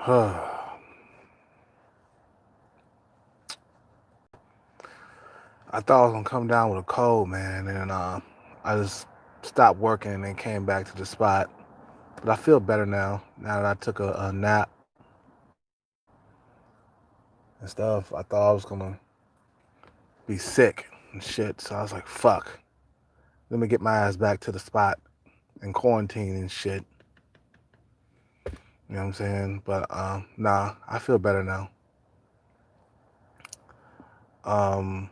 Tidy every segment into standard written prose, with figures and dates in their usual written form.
I thought I was gonna come down with a cold, man, and I just stopped working and then came back to the spot. But I feel better now. Now that I took a nap and stuff, I thought I was gonna be sick and shit. So I was like, "Fuck, let me get my ass back to the spot and quarantine and shit." You know what I'm saying? But nah, I feel better now. Um,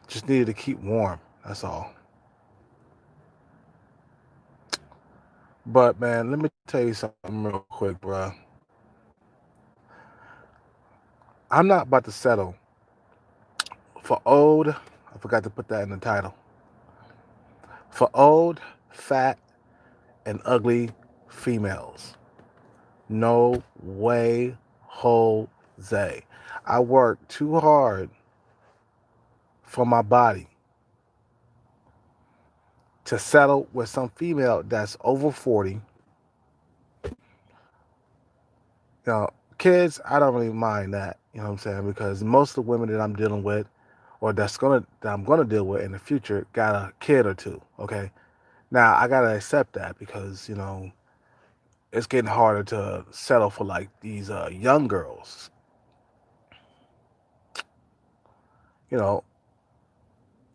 just needed to keep warm. That's all. But man, let me tell you something real quick, bro. I'm not about to settle for old. I forgot to put that in the title. For old, fat, and ugly females. No way, Jose. I work too hard for my body to settle with some female that's over 40. You know, kids, I don't really mind that. You know what I'm saying? Because most of the women that I'm dealing with, or that I'm gonna deal with in the future, got a kid or two. Okay. Now I gotta accept that because it's getting harder to settle for like these young girls. You know,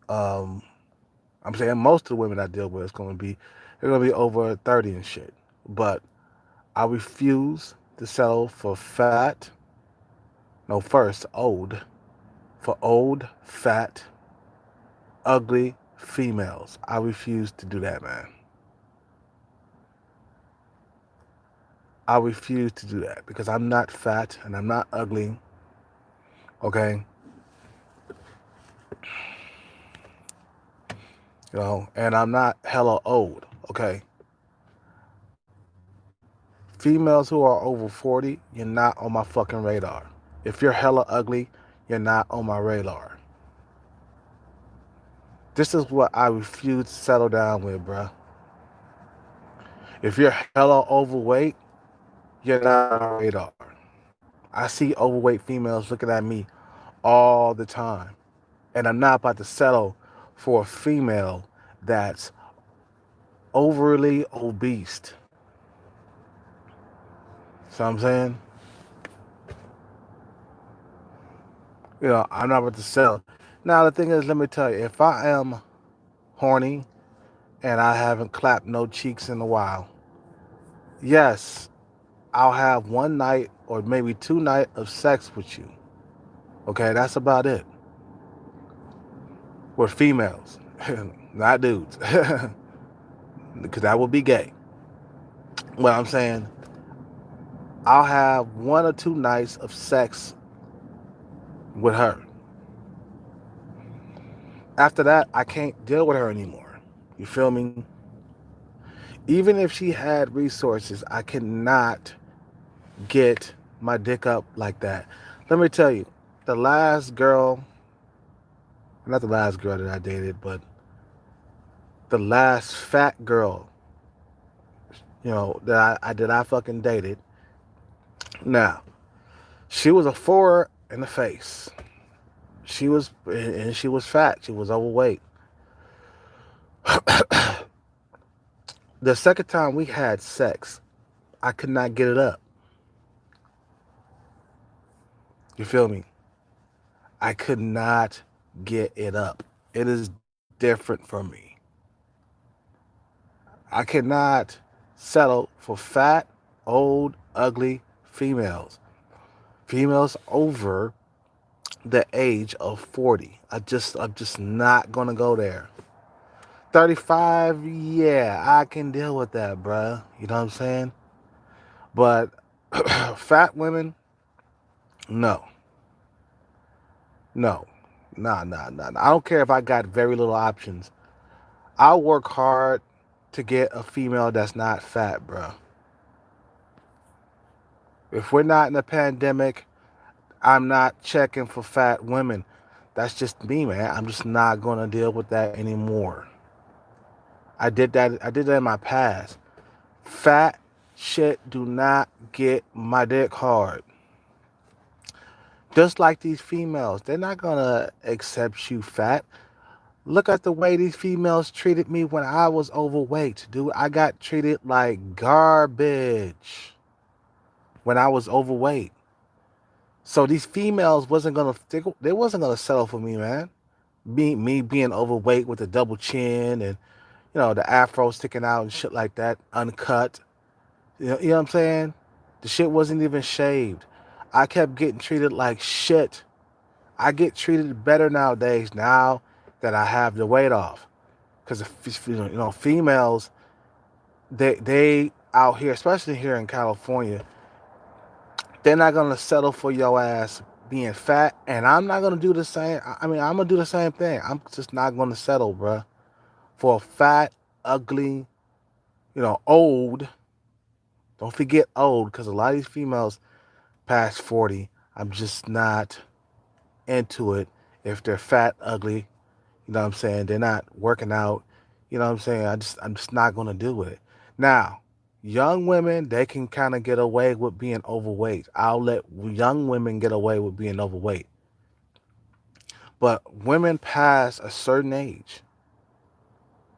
um, I'm saying most of the women I deal with is they're gonna be over 30 and shit. But I refuse to settle for fat. No, first old, fat, ugly females. I refuse to do that, man. I refuse to do that because I'm not fat and I'm not ugly. Okay, and I'm not hella old. Okay, females who are over 40, you're not on my fucking radar. If you're hella ugly, you're not on my radar. This is what I refuse to settle down with, bruh. If you're hella overweight, you're not on my radar. I see overweight females looking at me all the time. And I'm not about to settle for a female that's overly obese. See what I'm saying? I'm not about to settle. Now, the thing is, let me tell you, if I am horny and I haven't clapped no cheeks in a while, yes, I'll have one night or maybe two nights of sex with you. Okay, that's about it. With females, not dudes, because that would be gay. What I'm saying, I'll have one or two nights of sex with her. After that, I can't deal with her anymore. You feel me? Even if she had resources, I cannot get my dick up like that. Let me tell you, the last girl, not the last girl that I dated, but the last fat girl, that I fucking dated. Now, she was a four in the face. She was fat. She was overweight. The second time we had sex, I could not get it up. You feel me? I could not get it up. It is different for me. I cannot settle for fat, old, ugly females. Females over the age of 40. I'm just not gonna go there. 35, yeah, I can deal with that, bruh. You know what I'm saying? But fat women, no. No. Nah, nah, nah, nah. I don't care if I got very little options. I'll work hard to get a female that's not fat, bruh. If we're not in a pandemic, I'm not checking for fat women. That's just me, man. I'm just not gonna deal with that anymore. I did that in my past. Fat shit do not get my dick hard. Just like these females, they're not gonna accept you fat. Look at the way these females treated me when I was overweight, dude. I got treated like garbage when I was overweight. So these females wasn't gonna they wasn't gonna settle for me, man. Me being overweight with a double chin and the afro sticking out and shit like that, uncut. You know what I'm saying? The shit wasn't even shaved. I kept getting treated like shit. I get treated better nowadays now that I have the weight off. Because females, they out here, especially here in California, they're not gonna settle for your ass being fat, and I'm not gonna do the same. I mean, I'm gonna do the same thing. I'm just not gonna settle, bruh, for a fat, ugly, old. Don't forget old, because a lot of these females past 40, I'm just not into it. If they're fat, ugly, you know what I'm saying? They're not working out. You know what I'm saying? I'm just not gonna do it. Now, young women, they can kind of get away with being overweight. I'll let young women get away with being overweight. But women past a certain age,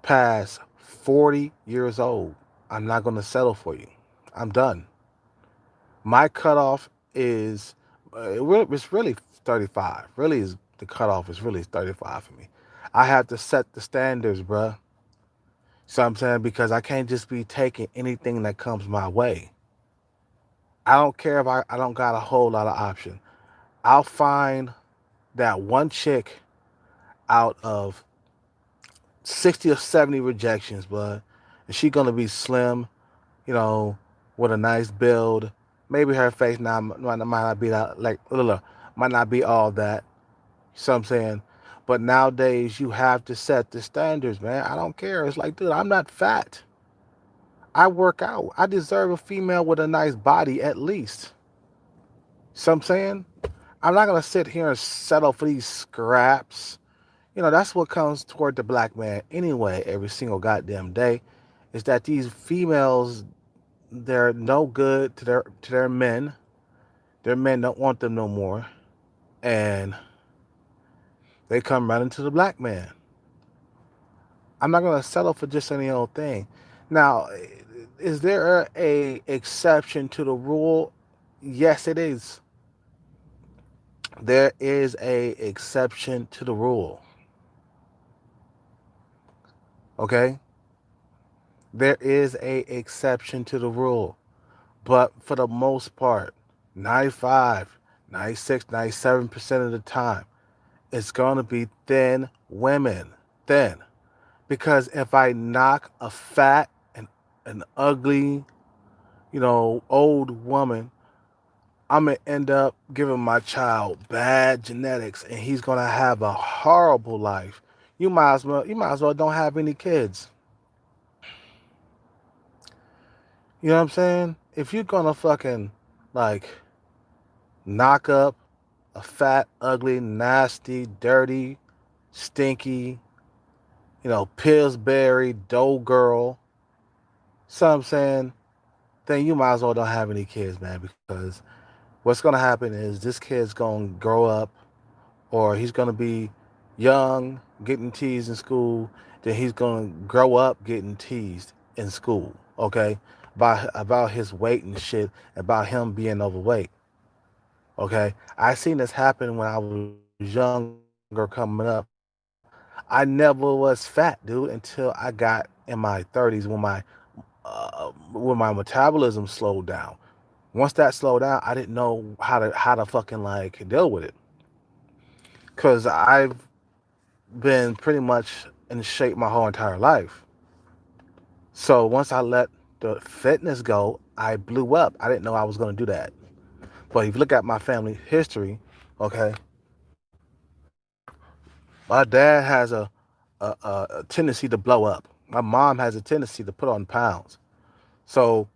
past 40 years old, I'm not gonna settle for you. I'm done. My cutoff is it's really 35. Really is the cutoff is really 35 for me. I have to set the standards, bruh. So I'm saying because I can't just be taking anything that comes my way. I don't care if I don't got a whole lot of option. I'll find that one chick out of 60 or 70 rejections, but and she gonna be slim, you know, with a nice build. Maybe her face now might not be that like might not be all that. So I'm saying, but nowadays you have to set the standards, man. I don't care. It's like, dude, I'm not fat. I work out. I deserve a female with a nice body at least. So I'm saying, I'm not gonna sit here and settle for these scraps. That's what comes toward the black man anyway. Every single goddamn day, is that these females they're no good to their men. Their men don't want them no more, and they come running to the black man. I'm not gonna settle for just any old thing. Now, is there a exception to the rule? Yes, it is. There is a exception to the rule. Okay? There is a exception to the rule. But for the most part, 95, 96, 97% of the time, it's going to be thin women. Thin. Because if I knock a fat and an ugly, old woman, I'm going to end up giving my child bad genetics and he's going to have a horrible life. You might as well don't have any kids. You know what I'm saying? If you're going to fucking like knock up a fat, ugly, nasty, dirty, stinky, Pillsbury, dough girl, so I'm saying, then you might as well don't have any kids, man, because what's going to happen is this kid's going to grow up or he's going to be young, getting teased in school, then he's going to grow up getting teased in school, okay? About his weight and shit, about him being overweight, okay? I seen this happen when I was younger coming up. I never was fat, dude, until I got in my 30s when my metabolism slowed down. Once that slowed down, I didn't know how to fucking like deal with it because I've been pretty much in shape my whole entire life. So once I let the fitness go, I blew up. I didn't know I was going to do that. But if you look at my family history, okay, my dad has a tendency to blow up. My mom has a tendency to put on pounds. So,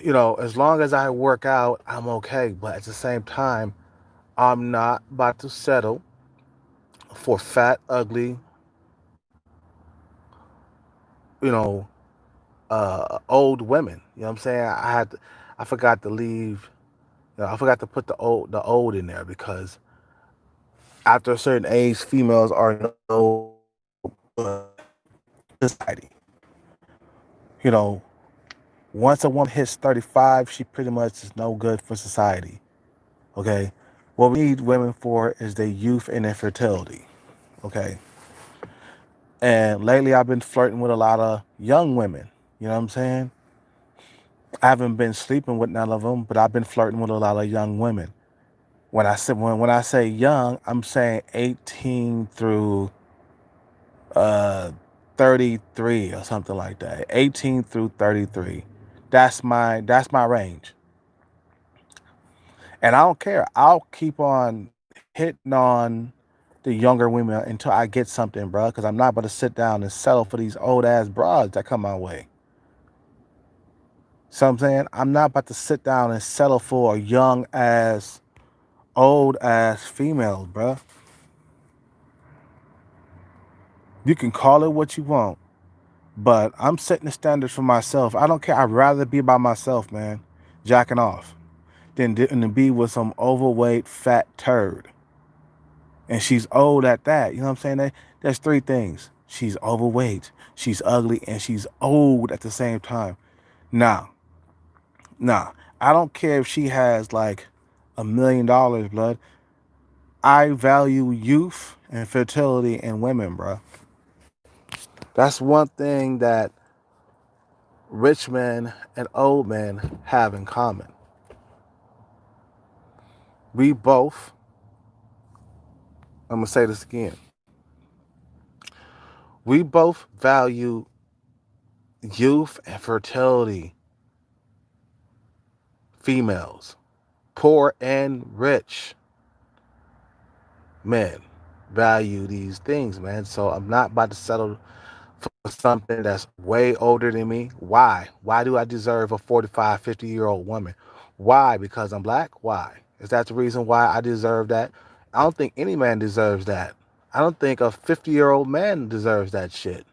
as long as I work out, I'm okay. But at the same time, I'm not about to settle for fat, ugly, you know, old women. You know what I'm saying? I forgot to leave. I forgot to put the old in there because after a certain age, females are no society. You know, once a woman hits 35, she pretty much is no good for society. Okay, what we need women for is their youth and their fertility. Okay, and lately I've been flirting with a lot of young women. You know what I'm saying? I haven't been sleeping with none of them, but I've been flirting with a lot of young women. When I say young, I'm saying 18 through uh 33 or something like that. 18 through 33. That's my range. And I don't care. I'll keep on hitting on the younger women until I get something, bro. Because I'm not about to sit down and settle for these old ass broads that come my way. So I'm saying I'm not about to sit down and settle for a young ass, old ass female, bro. You can call it what you want, but I'm setting the standards for myself. I don't care. I'd rather be by myself, man, jacking off, than to be with some overweight fat turd. And she's old at that. You know what I'm saying? There's three things. She's overweight, she's ugly, and she's old at the same time. Nah, nah. I don't care if she has like $1 million, blood. I value youth and fertility in women, bro. That's one thing that rich men and old men have in common. We both, I'm going to say this again, we both value youth and fertility, females, poor and rich men value these things, man. So I'm not about to settle for something that's way older than me. Why? Why do I deserve a 45, 50-year-old woman? Why? Because I'm black? Why? Is that the reason why I deserve that? I don't think any man deserves that. I don't think a 50-year-old man deserves that shit.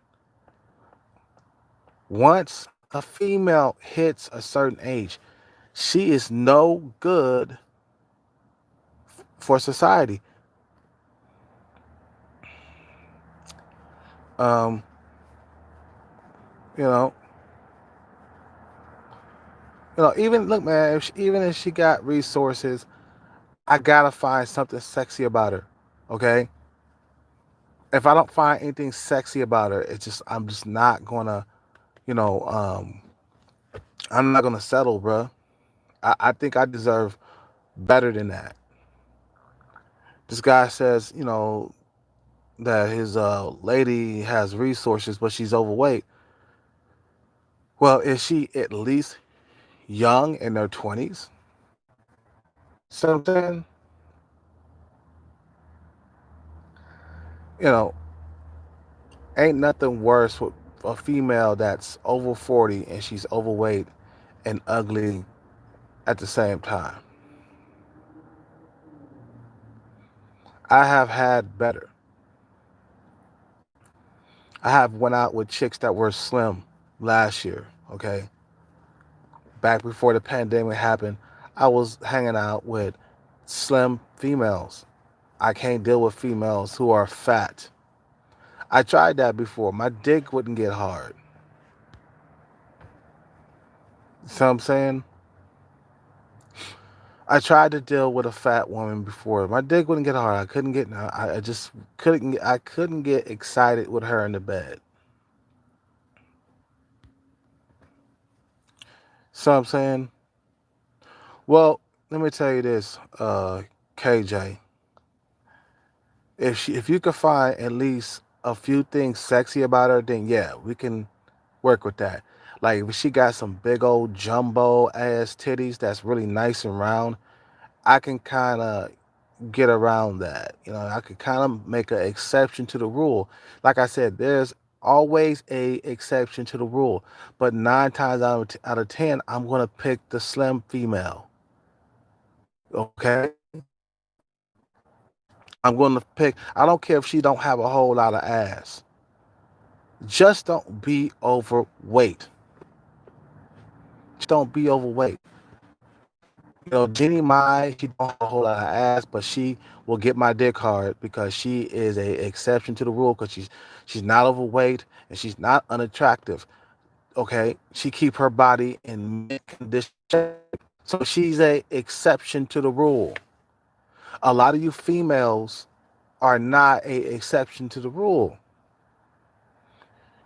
Once a female hits a certain age, she is no good for society. Um, you know, even look, man. Even if she got resources, I gotta find something sexy about her. Okay. If I don't find anything sexy about her, I'm just not gonna, you know, I'm not gonna settle, bro. I think I deserve better than that. This guy says, that his lady has resources, but she's overweight. Well, is she at least young in their 20s? So I'm saying, you know, ain't nothing worse with a female that's over 40 and she's overweight and ugly at the same time. I have had better. I have went out with chicks that were slim last year, okay? Back before the pandemic happened, I was hanging out with slim females. I can't deal with females who are fat. I tried that before. My dick wouldn't get hard. See what I'm saying? I tried to deal with a fat woman before. My dick wouldn't get hard. I couldn't get. I just couldn't. I couldn't get excited with her in the bed. So I'm saying, well, let me tell you this, KJ. If you could find at least a few things sexy about her, then yeah, we can work with that. Like if she got some big old jumbo ass titties that's really nice and round, I can kind of get around that. I could kind of make an exception to the rule. Like I said, there's always a exception to the rule, but 9 times out of 10, I'm gonna pick the slim female. Okay, I'm gonna pick. I don't care if she don't have a whole lot of ass. Just don't be overweight. Don't be overweight. Jeannie Mai, she don't have a whole lot of ass, but she will get my dick hard because she is a exception to the rule because she's not overweight and she's not unattractive. Okay, she keep her body in mint condition shape, so she's a exception to the rule. A lot of you females are not a exception to the rule.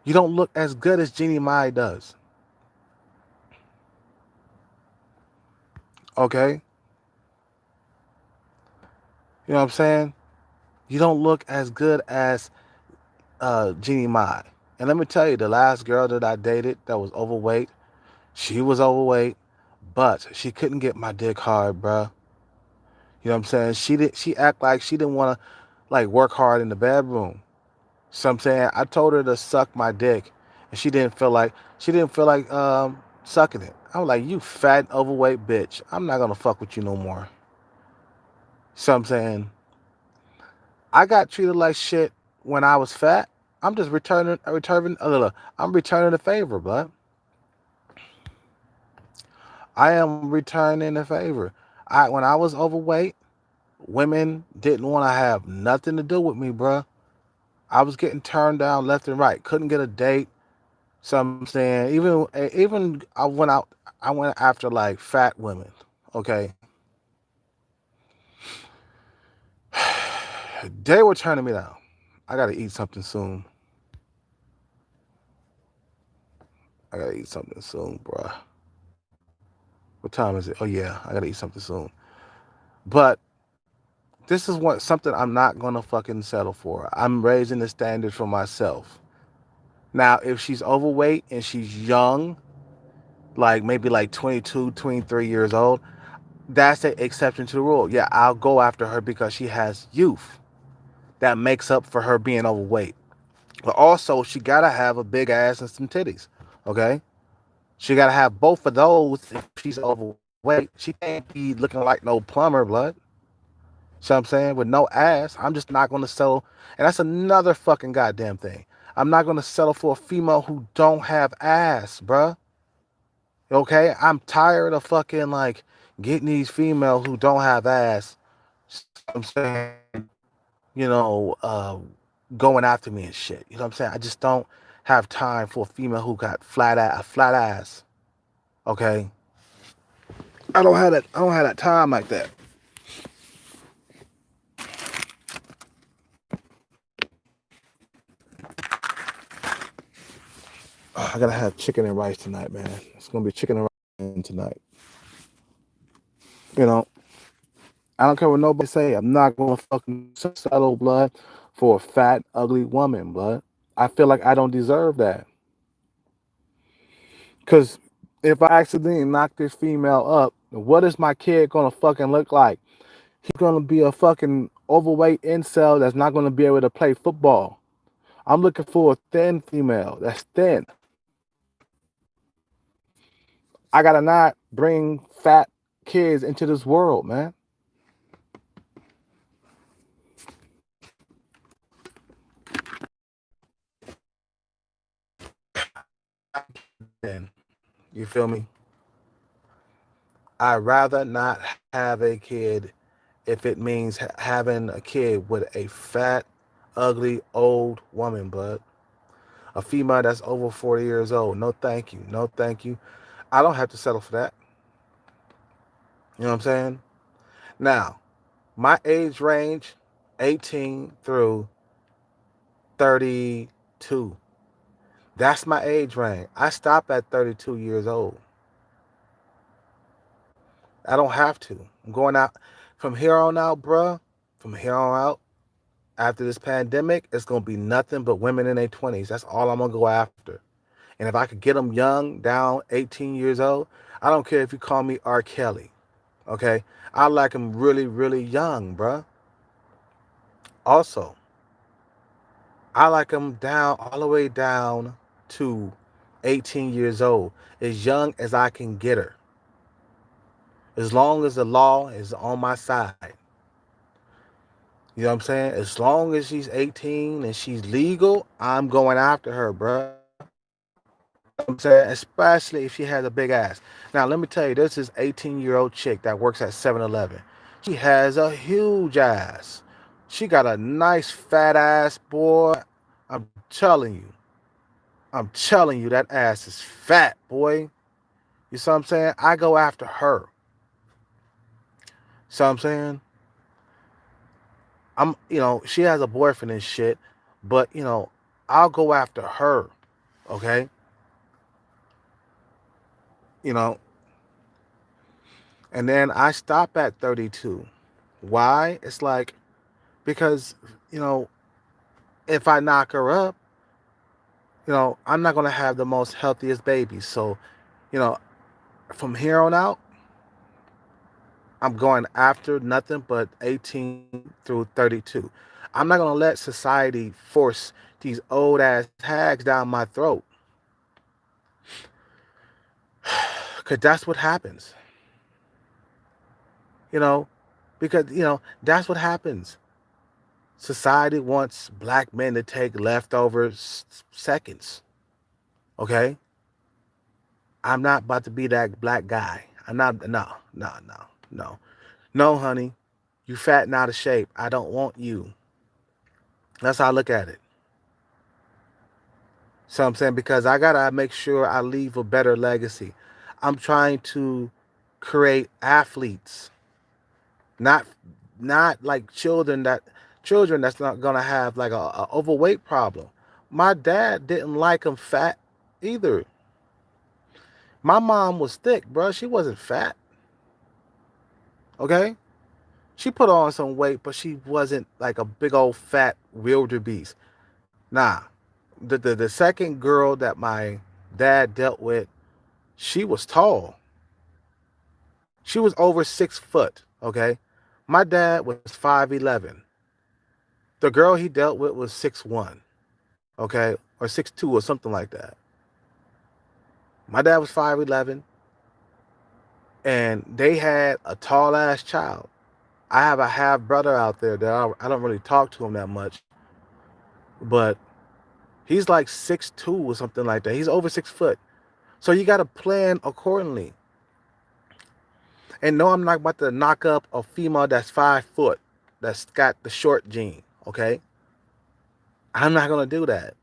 You don't look as good as Jeannie Mai does. Okay, you know what I'm saying? You don't look as good as Jeannie Mai. And let me tell you, the last girl that I dated that was overweight, she was overweight, but she couldn't get my dick hard, bruh. You know what I'm saying? She act like she didn't want to like work hard in the bedroom. So I'm saying I told her to suck my dick, and she didn't feel like sucking it. I was like, you fat overweight bitch. I'm not gonna fuck with you no more. So I'm saying I got treated like shit when I was fat. I'm just I'm returning the favor, but I am returning the favor. When I was overweight, women didn't want to have nothing to do with me, bruh. I was getting turned down left and right. Couldn't get a date. So I'm saying even I went after like fat women. Okay, they were turning me down. I gotta eat something soon. I gotta eat something soon, bruh. What time is it? Oh yeah, I gotta eat something soon. But this is something I'm not gonna fucking settle for. I'm raising the standards for myself. Now, if she's overweight and she's young, like maybe like 22, 23 years old, that's an exception to the rule. Yeah, I'll go after her because she has youth. That makes up for her being overweight. But also, she gotta have a big ass and some titties. Okay? She gotta have both of those if she's overweight. She can't be looking like no plumber, blood. See what I'm saying? With no ass. I'm just not gonna settle. And that's another fucking goddamn thing. I'm not gonna settle for a female who don't have ass, bruh. Okay? I'm tired of fucking like getting these females who don't have ass. I'm saying, you know, going after me and shit. You know what I'm saying? I just don't have time for a female who got a flat ass. Okay? I don't have that time like that. I gotta have chicken and rice tonight, man. It's gonna be chicken and rice tonight. You know, I don't care what nobody say. I'm not gonna fucking settle blood for a fat, ugly woman, blood. I feel like I don't deserve that. Cause if I accidentally knock this female up, what is my kid gonna fucking look like? He's gonna be a fucking overweight incel that's not gonna be able to play football. I'm looking for a thin female that's thin. I gotta not bring fat kids into this world, man. Then you feel me? I'd rather not have a kid if it means having a kid with a fat, ugly, old woman, bud. A female that's over 40 years old. No, thank you. No, thank you. I don't have to settle for that. You know what I'm saying? Now, my age range, 18 through 32. That's my age range. I stop at 32 years old. I don't have to. I'm going out from here on out, bruh. From here on out, after this pandemic, it's gonna be nothing but women in their 20s. That's all I'm gonna go after. And if I could get them young, down 18 years old, I don't care if you call me R. Kelly. Okay, I like them really, really young, bruh. Also, I like them down all the way down to 18 years old, as young as I can get her. As long as the law is on my side. You know what I'm saying? As long as she's 18 and she's legal, I'm going after her, bruh. You know what I'm saying? Especially if she has a big ass. Now, let me tell you, this is 18-year-old chick that works at 7-Eleven. She has a huge ass. She got a nice fat ass, boy. I'm telling you. I'm telling you, that ass is fat, boy. You see what I'm saying? I go after her. See what I'm saying? She has a boyfriend and shit, but, I'll go after her, okay? You know, and then I stop at 32. Why? It's like, because, you know, if I knock her up, I'm not going to have the most healthiest baby. So, you know, from here on out, I'm going after nothing but 18 through 32. I'm not going to let society force these old ass hags down my throat. Because that's what happens. You know, because, that's what happens. Society wants black men to take leftover seconds. Okay? I'm not about to be that black guy. I'm not, no, no, no, no. No, honey. You fat and out of shape. I don't want you. That's how I look at it. So I'm saying, because I gotta make sure I leave a better legacy. I'm trying to create athletes, not like children that's not gonna have like a overweight problem. My dad didn't like them fat either. My mom was thick, bro. She wasn't fat. Okay? She put on some weight, but she wasn't like a big old fat wildebeest. Nah. The second girl that my dad dealt with, she was tall. She was over 6 foot. Okay? My dad was 5'11". The girl he dealt with was 6'1". Okay? Or 6'2" or something like that. My dad was 5'11", and they had a tall ass child. I have a half brother out there that I don't really talk to him that much, but he's like 6'2" or something like that. He's over 6 foot. So you got to plan accordingly. And no, I'm not about to knock up a female that's 5 foot, that's got the short gene. Okay, I'm not gonna do that,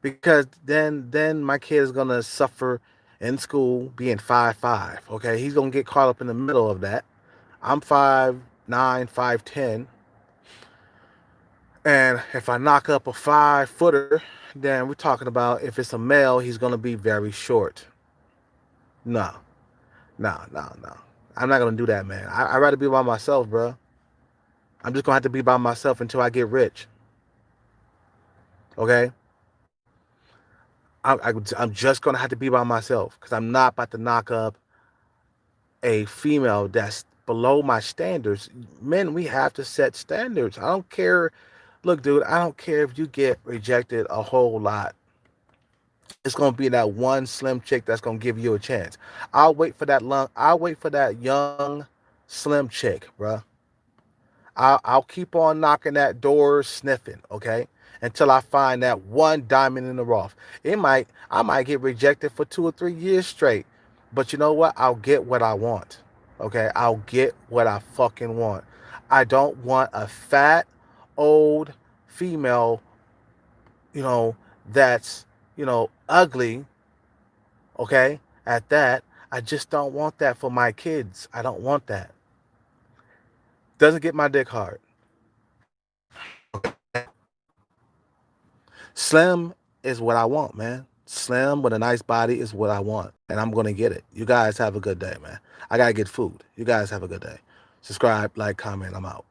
because then my kid is gonna suffer in school being 5'5". Okay, he's gonna get caught up in the middle of that. I'm 5'9", 5'10". And if I knock up a 5 footer, then we're talking about, if it's a male, he's going to be very short. No, no, no, no. I'm not going to do that, man. I'd rather be by myself, bro. I'm just going to have to be by myself until I get rich. Okay? I'm just going to have to be by myself, because I'm not about to knock up a female that's below my standards. Men, we have to set standards. I don't care. Look, dude, I don't care if you get rejected a whole lot. It's gonna be that one slim chick that's gonna give you a chance. I'll wait for that young, slim chick, bruh. I'll keep on knocking that door, sniffing, okay, until I find that one diamond in the rough. I might get rejected for 2 or 3 years straight, but you know what? I'll get what I want. Okay, I'll get what I fucking want. I don't want a fat, old female, that's, ugly, okay, at that. I just don't want that for my kids. I don't want that. Doesn't get my dick hard. Slim is what I want, man. Slim with a nice body is what I want, and I'm going to get it. You guys have a good day, man. I got to get food. You guys have a good day. Subscribe, like, comment. I'm out.